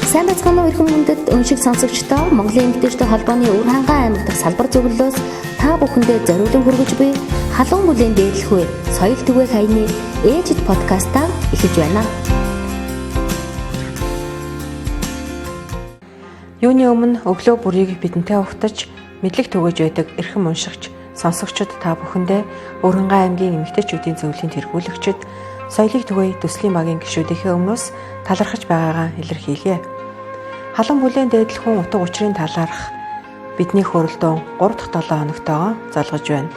Сайн байцгаана уу эрхэм хүндэт өншиг сонсогчдоо Монголын эмэгтэйчүүд холбооны Үр хангаан аймаг дахь салбар зөвлөлөөс та бүхэндээ зориулан хүргэж буй халуун бүлийн дээдлэхүй соёл түгээх хаяны ээжид подкастаа эхэлж байна. Юуны өмнө өглөө бүрийг бидэнтэй угтаж мэдлэг түгэж байдаг эрхэм уншигч сонсогчид та бүхэндээ Үр хангаан аймгийн эмэгтэйчүүдийн зөвлөлийн тэргүүлэгчид соёлыг түгээе төслийн багийн гишүүдийнхээ өмнөөс талархаж байгаагаа илэрхийлье. Халуун бүлийн дээдлэхүүн утга учирын талаарх бидний хөрөлдөөн 3 дахь 7 хоногтойгоо залгаж байна.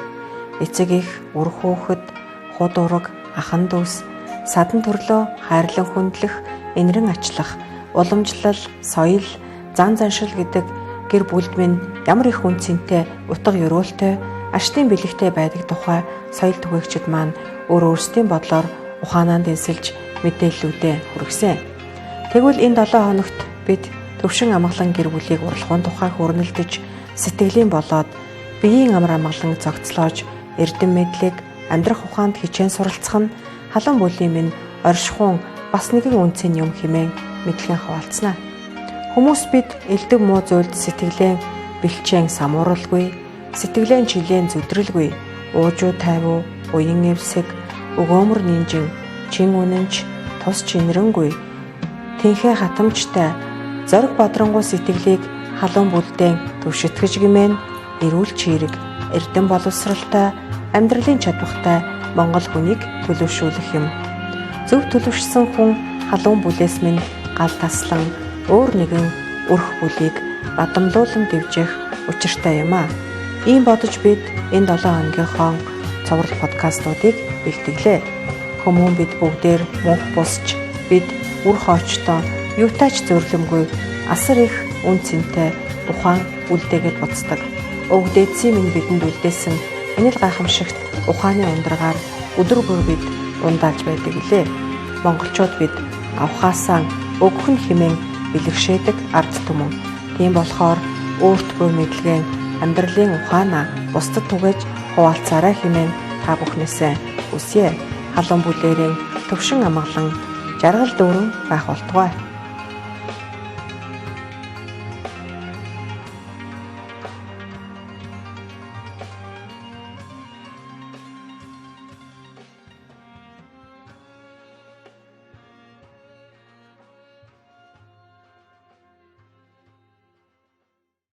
Эцэг их, үр хүүхэд, худ ураг, ахан дүүс, садан төрлөө хайрлан хүндлэх, энэрэн ачлах, уламжлал, соёл, зан заншил гэдэг гэр бүлд минь ямар их үн цэнтэй, утга ёроолтой, аштын бэлэгтэй байдаг тухай соёл түгээгчид маань өөрсдийн бодлоор ухаанаар дэнсэлж мэдээллүүдээ хүргэсэн. Тэгвэл энэ 7 хоногт бид төвшин амгалан гэр бүлийг уралхуун тухай хүрнэлдэж сэтгэлийн болоод биеийн амар амгалан зогцлоож эрдэм мэдлэг амьдрах ухаанд хичээн суралцах нь халуун бүлийн минь оршихуун бас нэгэн үнцэн юм хэмээн мэдлэгийн хаваалцнаа. Хүмүүс бид элдэг муу зүйлд сэтгэлээ бэлчээн самууралгүй, сэтгэлээ жилээн зүдрэлгүй, уужуу тайвуу, уян эвсэг, өгөөмөр нинжин, чин үнэнч, тус чинрэнгүй, тэнхээ хатамжтай, зориг бодрангуй сэтгэлийг халуун бүлдээ төвшөтгэж гимэн эрүүл чирэг, эрдэм боловсралтай, амьдралын чадвартай Монгол хүнийг төлөвшүүлэх юм. Зөв төлөвшсөн хүн халуун бүлээс минь гал таслан өөр нэгэн өрх бүлийг бадамлуулан дэвжих учиртай юм аа. Ийм бодож бид энэ 7 хоногийнхоо цоврал подкастуудыг бэлтгэлээ. Хүмүүн бид бүгдээр мөнх бусч бид үр хоочтой юутаач зөвлөмгүй асар их үн цэнтэй ухаан үлдээгээд буцдаг. Өвөг дээдсийн минь бидэнд үлдээсэн энэ л гайхамшигт ухааны ундраагаар өдөр бүр бид ундааж байдаг лээ. Монголчууд бид авхаасаа өгөх нь хэмээн бэлгшээдэг ард түмэн. Тийм болохоор өөртөө мэдлэгийн амьдралын ухаанаа бусдад түгэж хуваалцаарай хэмээн та бүхнээсээ хүсье. Халуун бүлээрийн төвшин амгалан жаргал дүүрэн байх болтугай.